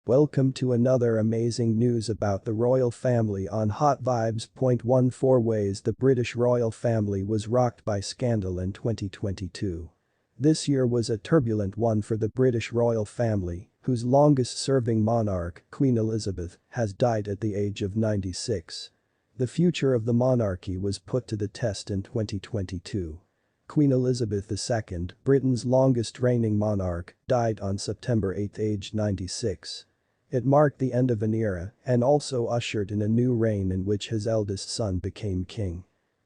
Welcome to another amazing news about the royal family on Hot Vibes. 14 ways the British royal family was rocked by scandal in 2022. This year was a turbulent one for the British royal family, whose longest-serving monarch, Queen Elizabeth, has died at the age of 96. The future of the monarchy was put to the test in 2022. Queen Elizabeth II, Britain's longest-reigning monarch, died on September 8 aged 96. It marked the end of an era and also ushered in a new reign in which his eldest son became king.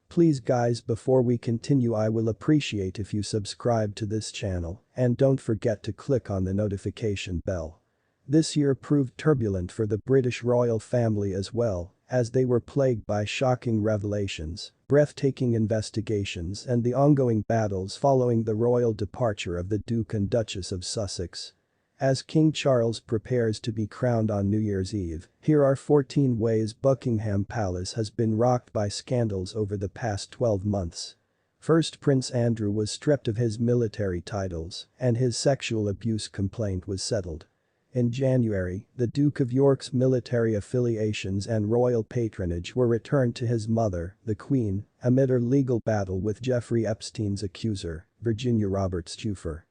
Please guys, before we continue, I will appreciate if you subscribe to this channel and don't forget to click on the notification bell. This year proved turbulent for the British royal family as well, as they were plagued by shocking revelations, breathtaking investigations and the ongoing battles following the royal departure of the Duke and Duchess of Sussex. As King Charles prepares to be crowned on New Year's Eve, here are 14 ways Buckingham Palace has been rocked by scandals over the past 12 months. First, Prince Andrew was stripped of his military titles, and his sexual abuse complaint was settled. In January, the Duke of York's military affiliations and royal patronage were returned to his mother, the Queen, amid her legal battle with Jeffrey Epstein's accuser, Virginia Roberts-Giuffre.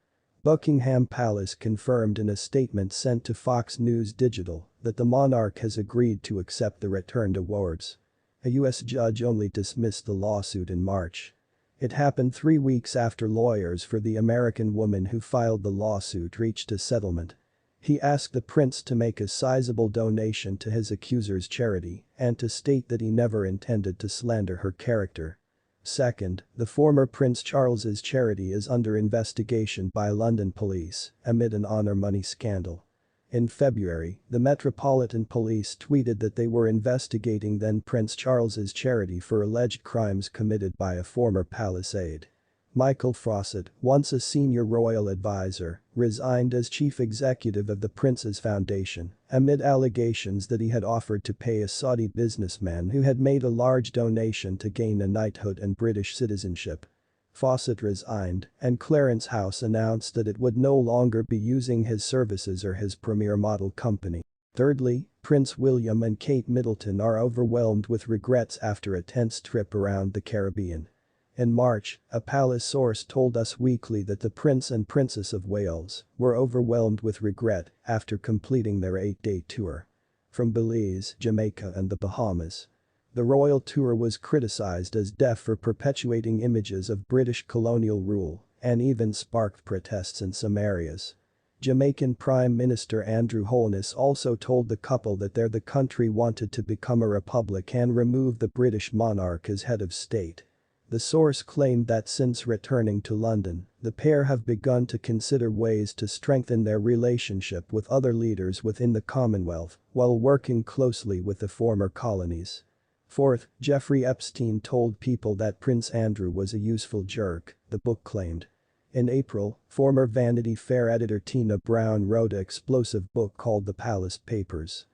Buckingham Palace confirmed in a statement sent to Fox News Digital that the monarch has agreed to accept the returned awards. A U.S. judge only dismissed the lawsuit in March. It happened 3 weeks after lawyers for the American woman who filed the lawsuit reached a settlement. He asked the prince to make a sizable donation to his accuser's charity and to state that he never intended to slander her character. Second, the former Prince Charles's charity is under investigation by London police amid an honor money scandal. In February, the Metropolitan Police tweeted that they were investigating then Prince Charles's charity for alleged crimes committed by a former palace aide. Michael Fawcett, once a senior royal advisor, resigned as chief executive of the Prince's Foundation amid allegations that he had offered to pay a Saudi businessman who had made a large donation to gain a knighthood and British citizenship. Fawcett resigned, and Clarence House announced that it would no longer be using his services or his premier model company. Thirdly, Prince William and Kate Middleton are overwhelmed with regrets after a tense trip around the Caribbean. In March, a palace source told Us Weekly that the Prince and Princess of Wales were overwhelmed with regret after completing their 8-day tour. From Belize, Jamaica and the Bahamas. The royal tour was criticized as deaf for perpetuating images of British colonial rule and even sparked protests in some areas. Jamaican Prime Minister Andrew Holness also told the couple that the country wanted to become a republic and remove the British monarch as head of state. The source claimed that since returning to London, the pair have begun to consider ways to strengthen their relationship with other leaders within the Commonwealth while working closely with the former colonies. Fourth, Jeffrey Epstein told People that Prince Andrew was a useful jerk, the book claimed. In April, former Vanity Fair editor Tina Brown wrote an explosive book called The Palace Papers.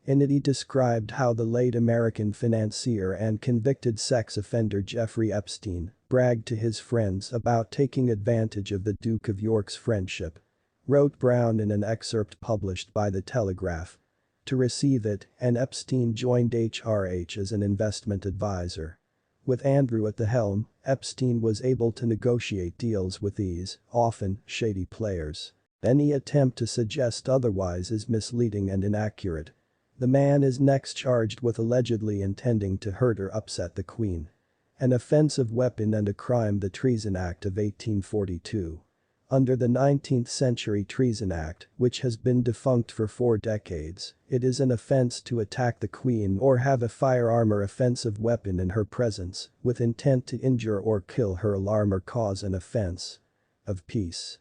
In it he described how the late American financier and convicted sex offender Jeffrey Epstein bragged to his friends about taking advantage of the Duke of York's friendship. Wrote Brown in an excerpt published by The Telegraph. To receive it, and Epstein joined HRH as an investment advisor. With Andrew at the helm, Epstein was able to negotiate deals with these, often, shady players. Any attempt to suggest otherwise is misleading and inaccurate. The man is next charged with allegedly intending to hurt or upset the Queen. An offensive weapon and a crime, the Treason Act of 1842. Under the 19th century Treason Act, which has been defunct for 4 decades, it is an offense to attack the Queen or have a firearm or offensive weapon in her presence, with intent to injure or kill her, alarm or cause an offense of peace.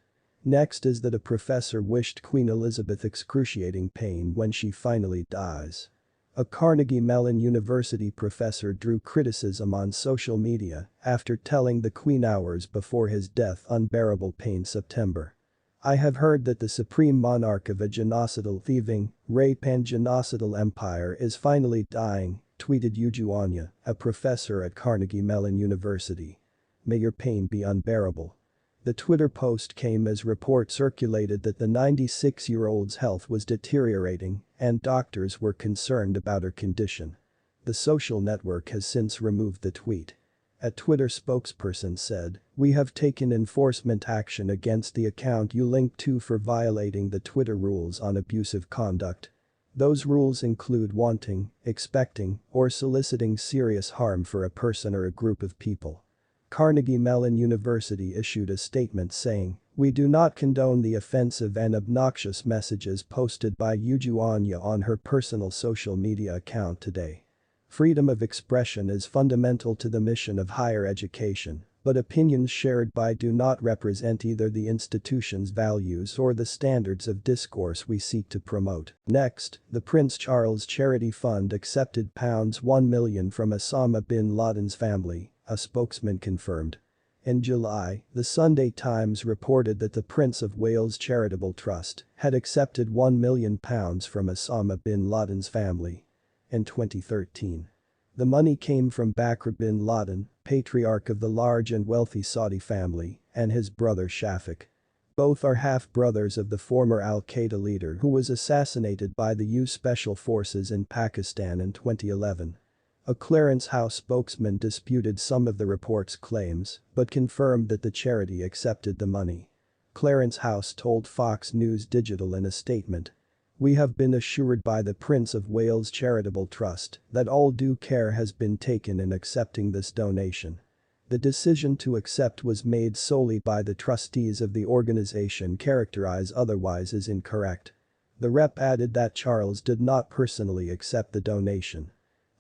Next is that a professor wished Queen Elizabeth excruciating pain when she finally dies. A Carnegie Mellon University professor drew criticism on social media after telling the Queen hours before his death unbearable pain. September. I have heard that the supreme monarch of a genocidal, thieving, rape and genocidal empire is finally dying, tweeted Ujuanya, a professor at Carnegie Mellon University. May your pain be unbearable. The Twitter post came as reports circulated that the 96-year-old's health was deteriorating and doctors were concerned about her condition. The social network has since removed the tweet. A Twitter spokesperson said, "We have taken enforcement action against the account you linked to for violating the Twitter rules on abusive conduct. Those rules include wanting, expecting, or soliciting serious harm for a person or a group of people." Carnegie Mellon University issued a statement saying, "We do not condone the offensive and obnoxious messages posted by Yuju Anya on her personal social media account today. Freedom of expression is fundamental to the mission of higher education, but opinions shared by do not represent either the institution's values or the standards of discourse we seek to promote." Next, the Prince Charles Charity Fund accepted £1 million from Osama bin Laden's family, a spokesman confirmed. In July, the Sunday Times reported that the Prince of Wales Charitable Trust had accepted £1 million from Osama bin Laden's family. In 2013. The money came from Bakr bin Laden, patriarch of the large and wealthy Saudi family, and his brother Shafik. Both are half-brothers of the former al-Qaeda leader who was assassinated by the US Special Forces in Pakistan in 2011. A Clarence House spokesman disputed some of the report's claims, but confirmed that the charity accepted the money. Clarence House told Fox News Digital in a statement, "We have been assured by the Prince of Wales Charitable Trust that all due care has been taken in accepting this donation. The decision to accept was made solely by the trustees of the organization. Characterize otherwise as incorrect." The rep added that Charles did not personally accept the donation.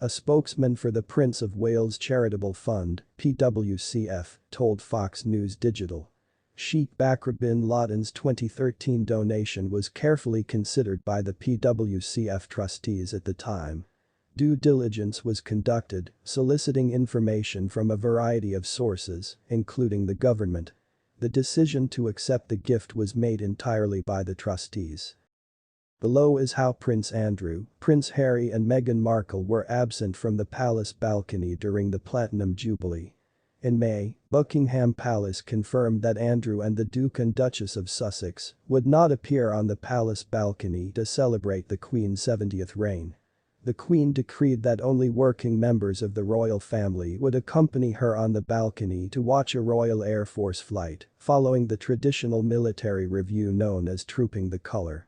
A spokesman for the Prince of Wales Charitable Fund, PWCF, told Fox News Digital, "Sheikh Bakr bin Laden's 2013 donation was carefully considered by the PWCF trustees at the time. Due diligence was conducted, soliciting information from a variety of sources, including the government. The decision to accept the gift was made entirely by the trustees." Below is how Prince Andrew, Prince Harry and Meghan Markle were absent from the palace balcony during the Platinum Jubilee. In May, Buckingham Palace confirmed that Andrew and the Duke and Duchess of Sussex would not appear on the palace balcony to celebrate the Queen's 70th reign. The Queen decreed that only working members of the royal family would accompany her on the balcony to watch a Royal Air Force flight, following the traditional military review known as Trooping the Colour.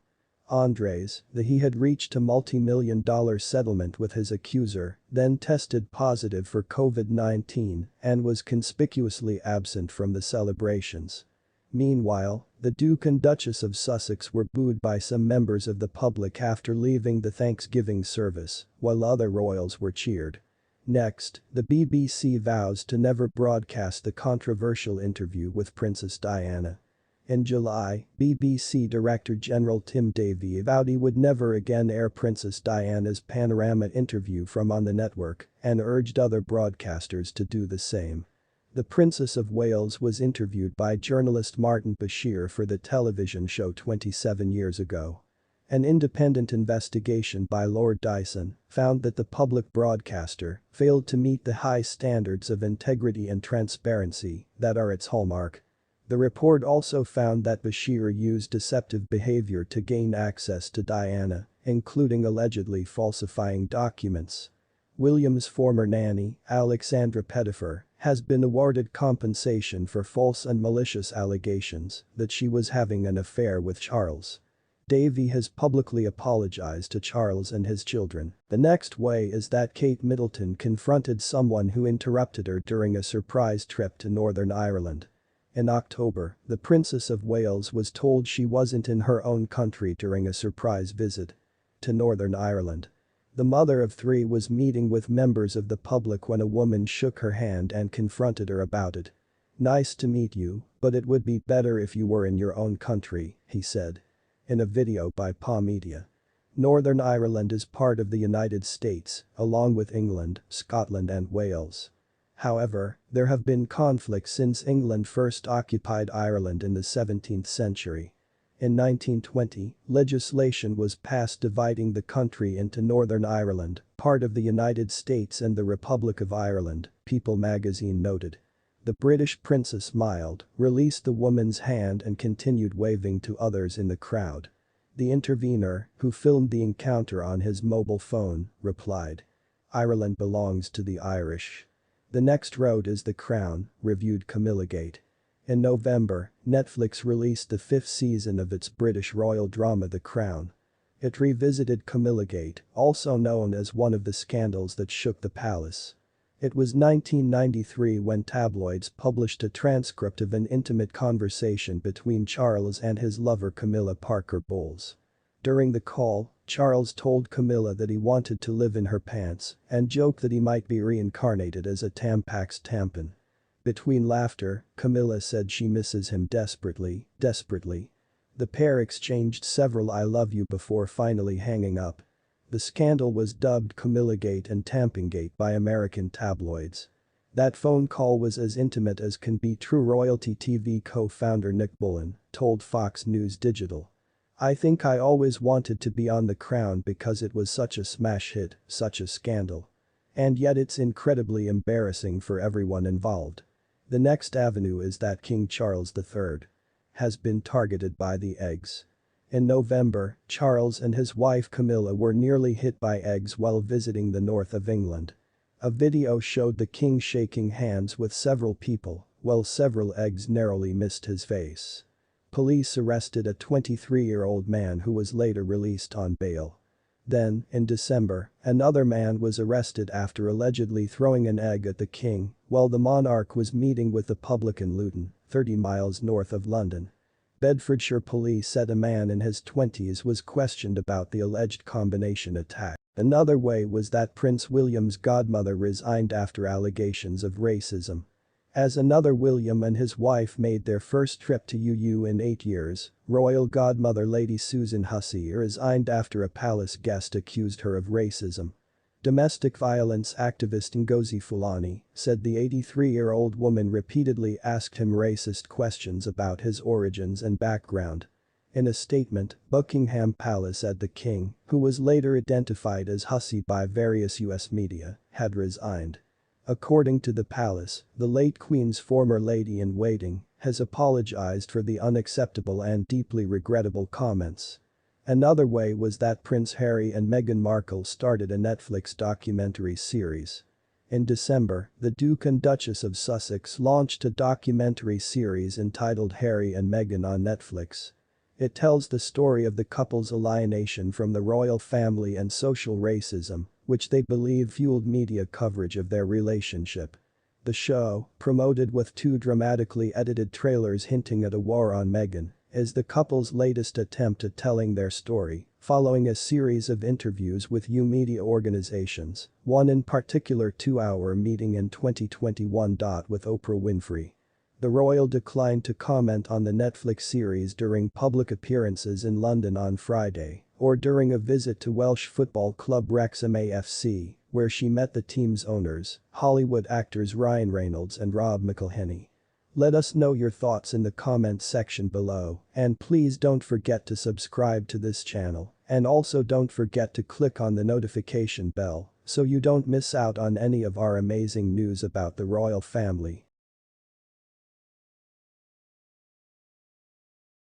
Andres, he had reached a multi-million-dollar settlement with his accuser, then tested positive for COVID-19 and was conspicuously absent from the celebrations. Meanwhile, the Duke and Duchess of Sussex were booed by some members of the public after leaving the Thanksgiving service, while other royals were cheered. Next, the BBC vows to never broadcast the controversial interview with Princess Diana. In July, BBC Director General Tim Davie vowed he would never again air Princess Diana's panorama interview from on the network and urged other broadcasters to do the same. The Princess of Wales was interviewed by journalist Martin Bashir for the television show 27 years ago. An independent investigation by Lord Dyson found that the public broadcaster failed to meet the high standards of integrity and transparency that are its hallmark. The report also found that Bashir used deceptive behavior to gain access to Diana, including allegedly falsifying documents. William's former nanny, Alexandra Pettifer, has been awarded compensation for false and malicious allegations that she was having an affair with Charles. Davie has publicly apologized to Charles and his children. The next way is that Kate Middleton confronted someone who interrupted her during a surprise trip to Northern Ireland. In October, the Princess of Wales was told she wasn't in her own country during a surprise visit to Northern Ireland. The mother of three was meeting with members of the public when a woman shook her hand and confronted her about it. "Nice to meet you, but it would be better if you were in your own country," he said. In a video by PA Media. Northern Ireland is part of the United States, along with England, Scotland and Wales. However, there have been conflicts since England first occupied Ireland in the 17th century. In 1920, legislation was passed dividing the country into Northern Ireland, part of the United States and the Republic of Ireland, People magazine noted. The British princess smiled, released the woman's hand and continued waving to others in the crowd. The intervener, who filmed the encounter on his mobile phone, replied, "Ireland belongs to the Irish. The next road is the crown," reviewed Camillagate. In November, Netflix released the 5th season of its British royal drama The Crown. It revisited Camillagate, also known as one of the scandals that shook the palace. It was 1993 when tabloids published a transcript of an intimate conversation between Charles and his lover Camilla Parker Bowles. During the call, Charles told Camilla that he wanted to live in her pants and joked that he might be reincarnated as a Tampax tampon. Between laughter, Camilla said she misses him desperately. The pair exchanged several "I love you" before finally hanging up. The scandal was dubbed Camillagate and Tampingate by American tabloids. That phone call was as intimate as can be, true Royalty TV co-founder Nick Bullen told Fox News Digital. "I think I always wanted to be on The Crown because it was such a smash hit, such a scandal. And yet it's incredibly embarrassing for everyone involved. The next avenue is that King Charles III has been targeted by the eggs." In November, Charles and his wife Camilla were nearly hit by eggs while visiting the north of England. A video showed the king shaking hands with several people while several eggs narrowly missed his face. Police arrested a 23-year-old man who was later released on bail. Then, in December, another man was arrested after allegedly throwing an egg at the king while the monarch was meeting with the public in Luton, 30 miles north of London. Bedfordshire police said a man in his 20s was questioned about the alleged combination attack. Another way was that Prince William's godmother resigned after allegations of racism. As another William and his wife made their first trip to UU in 8 years, royal godmother Lady Susan Hussey resigned after a palace guest accused her of racism. Domestic violence activist Ngozi Fulani said the 83-year-old woman repeatedly asked him racist questions about his origins and background. In a statement, Buckingham Palace said the king, who was later identified as Hussey by various US media, had resigned. According to the palace, the late Queen's former lady-in-waiting has apologized for the unacceptable and deeply regrettable comments. Another way was that Prince Harry and Meghan Markle started a Netflix documentary series. In December, the Duke and Duchess of Sussex launched a documentary series entitled Harry and Meghan on Netflix. It tells the story of the couple's alienation from the royal family and social racism, which they believe fueled media coverage of their relationship. The show, promoted with 2 dramatically edited trailers hinting at a war on Meghan, is the couple's latest attempt at telling their story, following a series of interviews with media organizations, one in particular 2-hour meeting in 2021. With Oprah Winfrey. The royal declined to comment on the Netflix series during public appearances in London on Friday, or during a visit to Welsh football club Wrexham AFC, where she met the team's owners, Hollywood actors Ryan Reynolds and Rob McElhenney. Let us know your thoughts in the comments section below, and please don't forget to subscribe to this channel, and also don't forget to click on the notification bell so you don't miss out on any of our amazing news about the royal family.